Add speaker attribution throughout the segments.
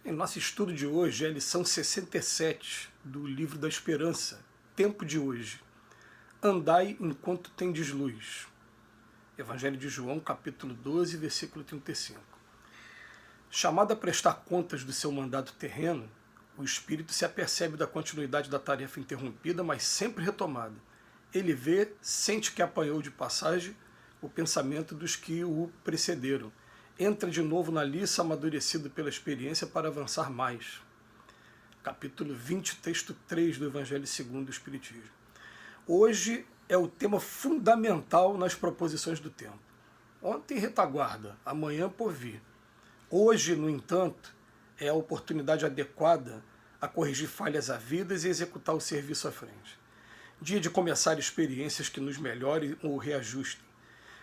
Speaker 1: Em nosso estudo de hoje é a lição 67 do Livro da Esperança, Tempo de Hoje. Andai enquanto tendes luz. Evangelho de João, capítulo 12, versículo 35. Chamado a prestar contas do seu mandato terreno, o espírito se apercebe da continuidade da tarefa interrompida, mas sempre retomada. Ele vê, sente que apanhou de passagem o pensamento dos que o precederam. Entra de novo na liça, amadurecido pela experiência para avançar mais. Capítulo 20, texto 3 do Evangelho segundo o Espiritismo. Hoje é o tema fundamental nas proposições do tempo. Ontem retaguarda, amanhã porvir. Hoje, no entanto, é a oportunidade adequada a corrigir falhas havidas e executar o serviço à frente. Dia de começar experiências que nos melhorem ou reajustem.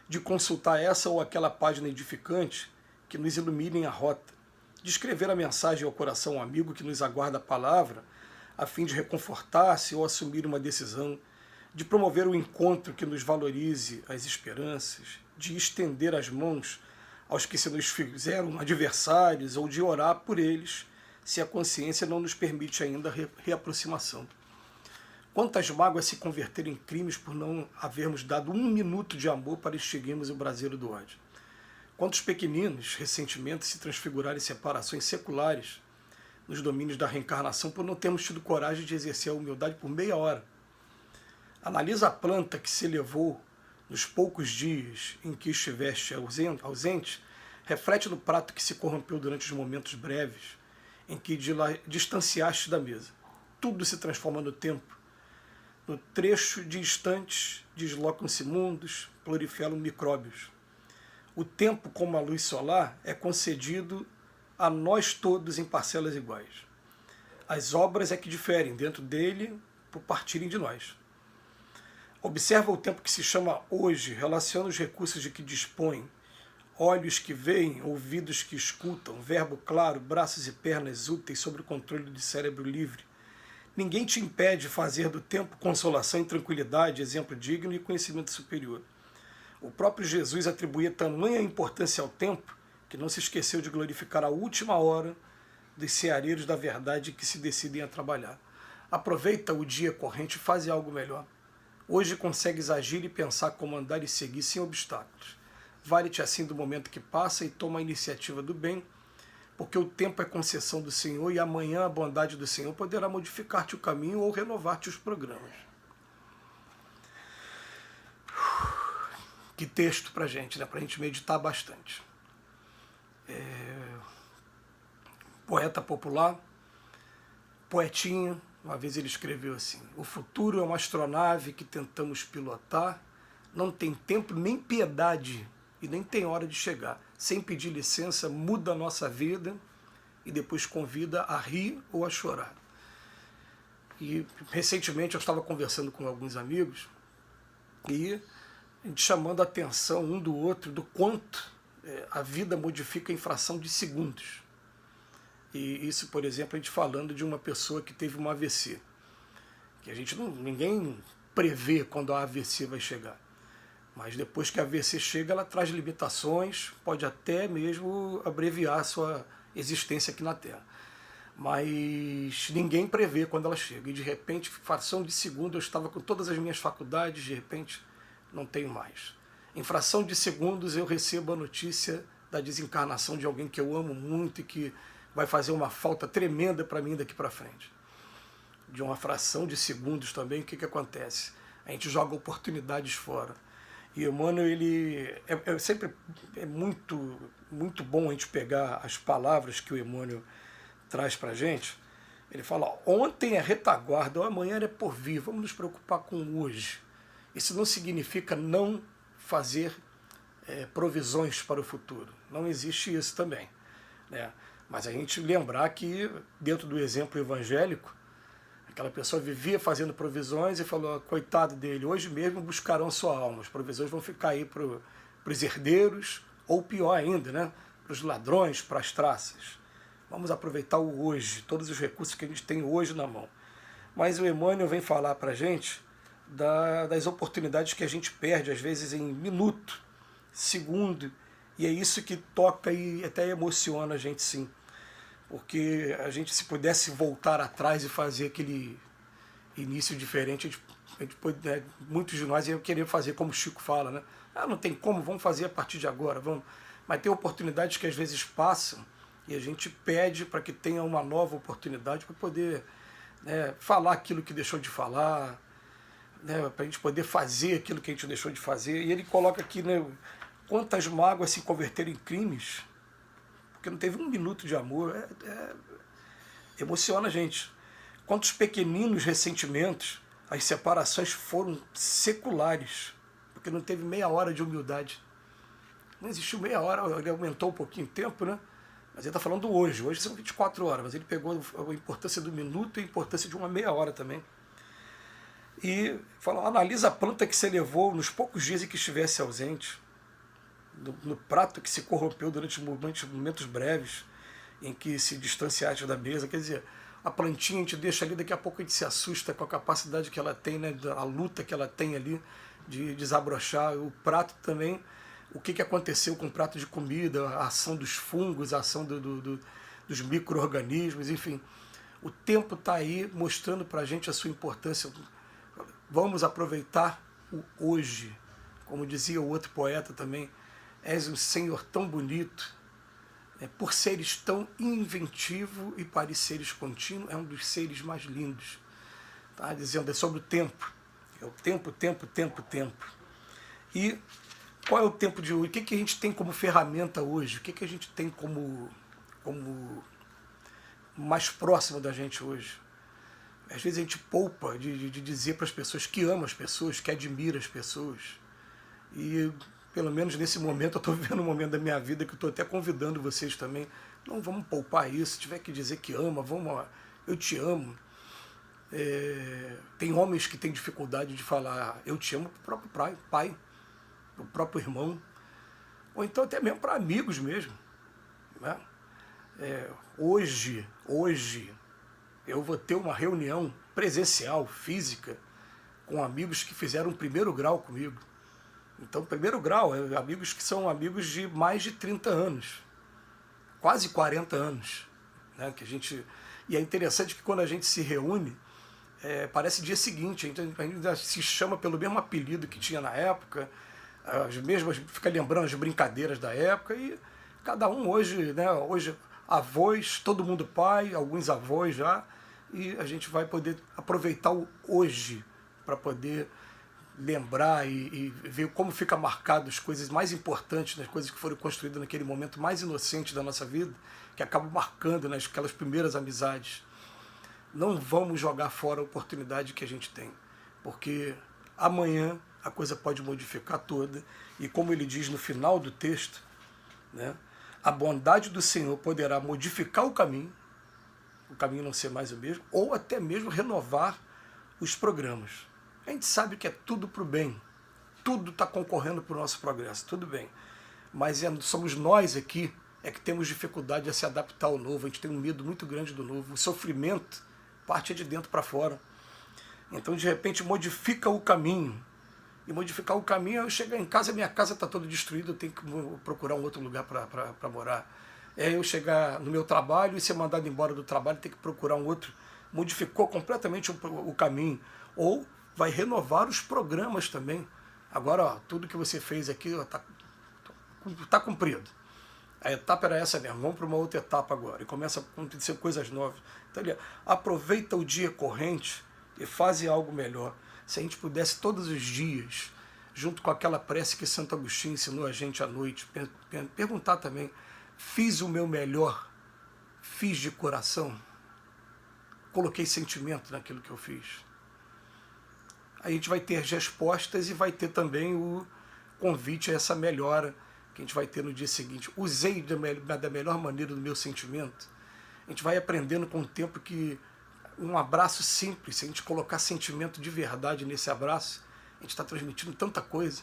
Speaker 1: De consultar essa ou aquela página edificante que nos iluminem a rota, de escrever a mensagem ao coração amigo que nos aguarda a palavra, a fim de reconfortar-se ou assumir uma decisão, de promover o encontro que nos valorize as esperanças, de estender as mãos aos que se nos fizeram adversários ou de orar por eles, se a consciência não nos permite ainda reaproximação. Quantas mágoas se converteram em crimes por não havermos dado um minuto de amor para extinguirmos o braseiro do ódio? Quantos pequeninos ressentimentos se transfiguraram em separações seculares nos domínios da reencarnação por não termos tido coragem de exercer a humildade por meia hora? Analisa a planta que se elevou nos poucos dias em que estiveste ausente, reflete no prato que se corrompeu durante os momentos breves em que distanciaste da mesa. Tudo se transforma no tempo. No trecho de instantes deslocam-se mundos, proliferam micróbios. O tempo, como a luz solar, é concedido a nós todos em parcelas iguais. As obras é que diferem dentro dele por partirem de nós. Observa o tempo que se chama hoje, relaciona os recursos de que dispõe, olhos que veem, ouvidos que escutam, verbo claro, braços e pernas úteis sob o controle de cérebro livre. Ninguém te impede de fazer do tempo consolação e tranquilidade, exemplo digno e conhecimento superior. O próprio Jesus atribuía tamanha importância ao tempo que não se esqueceu de glorificar a última hora dos ceareiros da verdade que se decidem a trabalhar. Aproveita o dia corrente e faz algo melhor. Hoje consegues agir e pensar como andar e seguir sem obstáculos. Vale-te assim do momento que passa e toma a iniciativa do bem, porque o tempo é concessão do Senhor e amanhã a bondade do Senhor poderá modificar-te o caminho ou renovar-te os programas. Que texto pra gente, né? Pra gente meditar bastante. Poeta popular, poetinha, uma vez ele escreveu assim: o futuro é uma astronave que tentamos pilotar, não tem tempo nem piedade e nem tem hora de chegar. Sem pedir licença, muda a nossa vida e depois convida a rir ou a chorar. E recentemente eu estava conversando com alguns amigos e a gente chamando a atenção um do outro do quanto a vida modifica em fração de segundos. E isso, por exemplo, a gente falando de uma pessoa que teve um AVC, que ninguém prevê quando a AVC vai chegar. Mas depois que a AVC chega, ela traz limitações, pode até mesmo abreviar a sua existência aqui na Terra. Mas ninguém prevê quando ela chega. E de repente, fração de segundo, eu estava com todas as minhas faculdades, de repente não tenho mais. Em fração de segundos eu recebo a notícia da desencarnação de alguém que eu amo muito e que vai fazer uma falta tremenda para mim daqui para frente. De uma fração de segundos também, o que acontece? A gente joga oportunidades fora. E Emmanuel, ele sempre muito bom a gente pegar as palavras que o Emmanuel traz para a gente. Ele fala: ontem é retaguarda, amanhã é porvir, vamos nos preocupar com hoje. Isso não significa não fazer provisões para o futuro. Não existe isso também, né? Mas a gente lembrar que, dentro do exemplo evangélico, aquela pessoa vivia fazendo provisões e falou: coitado dele, hoje mesmo buscarão sua alma, as provisões vão ficar aí para os herdeiros, ou pior ainda, né, para os ladrões, para as traças. Vamos aproveitar o hoje, todos os recursos que a gente tem hoje na mão. Mas o Emmanuel vem falar para a gente das oportunidades que a gente perde, às vezes em minuto, segundo, e é isso que toca e até emociona a gente, sim. porque a gente, se pudesse voltar atrás e fazer aquele início diferente, muitos de nós iam querer fazer como o Chico fala, né? Ah, não tem como, vamos fazer a partir de agora, vamos. Mas tem oportunidades que às vezes passam e a gente pede para que tenha uma nova oportunidade para poder, né, falar aquilo que deixou de falar, né, para a gente poder fazer aquilo que a gente deixou de fazer. E ele coloca aqui, né, quantas mágoas se converteram em crimes, porque não teve um minuto de amor. Emociona a gente. Quantos pequeninos ressentimentos, as separações foram seculares, porque não teve meia hora de humildade. Não existiu meia hora, ele aumentou um pouquinho o tempo, né? Mas ele está falando hoje. Hoje são 24 horas, mas ele pegou a importância do minuto e a importância de uma meia hora também. E falou, analisa a planta que você levou nos poucos dias em que estivesse ausente, no prato que se corrompeu durante momentos breves em que se distanciaste da mesa. Quer dizer, a plantinha a gente deixa ali, daqui a pouco a gente se assusta com a capacidade que ela tem, né, a luta que ela tem ali de desabrochar. O prato também, o que aconteceu com o prato de comida, a ação dos fungos, a ação dos micro-organismos, enfim. O tempo está aí mostrando para a gente a sua importância. Vamos aproveitar o hoje. Como dizia o outro poeta também, és um senhor tão bonito, por seres tão inventivo e pareceres contínuo, é um dos seres mais lindos. Tá dizendo, é sobre o tempo. É o tempo, tempo, tempo, tempo. E qual é o tempo de hoje? O que a gente tem como ferramenta hoje? O que a gente tem como mais próximo da gente hoje? Às vezes a gente poupa de dizer para as pessoas que ama as pessoas, que admira as pessoas. E pelo menos nesse momento, eu estou vivendo um momento da minha vida que eu estou até convidando vocês também. Não vamos poupar isso, se tiver que dizer que ama, vamos, eu te amo. Tem homens que têm dificuldade de falar eu te amo para o próprio pai, para o próprio irmão, ou então até mesmo para amigos mesmo, né? Hoje eu vou ter uma reunião presencial, física, com amigos que fizeram o 1º grau comigo. Então, 1º grau, amigos que são amigos de mais de 30 anos, quase 40 anos. Né, que a gente, e é interessante que quando a gente se reúne, parece dia seguinte, a gente ainda se chama pelo mesmo apelido que tinha na época, as mesmas, fica lembrando as brincadeiras da época, e cada um hoje, né, hoje avós, todo mundo pai, alguns avós já, e a gente vai poder aproveitar o hoje para poder lembrar e ver como fica marcado as coisas mais importantes, as coisas que foram construídas naquele momento mais inocente da nossa vida, que acabam marcando aquelas primeiras amizades. Não vamos jogar fora a oportunidade que a gente tem, porque amanhã a coisa pode modificar toda, e como ele diz no final do texto, né, a bondade do Senhor poderá modificar o caminho não ser mais o mesmo, ou até mesmo renovar os programas. A gente sabe que é tudo para o bem, tudo está concorrendo para o nosso progresso, tudo bem. Mas somos nós aqui que temos dificuldade de se adaptar ao novo, a gente tem um medo muito grande do novo, o sofrimento parte de dentro para fora. Então, de repente, modifica o caminho. E modificar o caminho é eu chegar em casa, minha casa está toda destruída, eu tenho que procurar um outro lugar para morar. É eu chegar no meu trabalho e ser mandado embora do trabalho, ter que procurar um outro. Modificou completamente o caminho. Ou vai renovar os programas também. Agora, ó, tudo que você fez aqui está cumprido. A etapa era essa mesmo, vamos para uma outra etapa agora. E começa a acontecer coisas novas. Então, aproveita o dia corrente e faz algo melhor. Se a gente pudesse todos os dias, junto com aquela prece que Santo Agostinho ensinou a gente à noite, perguntar também, fiz o meu melhor, fiz de coração, coloquei sentimento naquilo que eu fiz. A gente vai ter as respostas e vai ter também o convite a essa melhora que a gente vai ter no dia seguinte. Usei da melhor maneira do meu sentimento. A gente vai aprendendo com o tempo que um abraço simples, se a gente colocar sentimento de verdade nesse abraço, a gente está transmitindo tanta coisa.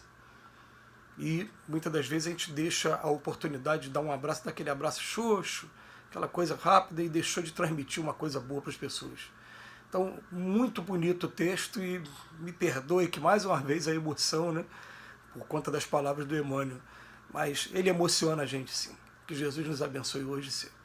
Speaker 1: E muitas das vezes a gente deixa a oportunidade de dar um abraço, daquele abraço xoxo, aquela coisa rápida, e deixou de transmitir uma coisa boa para as pessoas. Então, muito bonito o texto, e me perdoe que mais uma vez a emoção, né, por conta das palavras do Emmanuel, mas ele emociona a gente sim. Que Jesus nos abençoe hoje e sempre.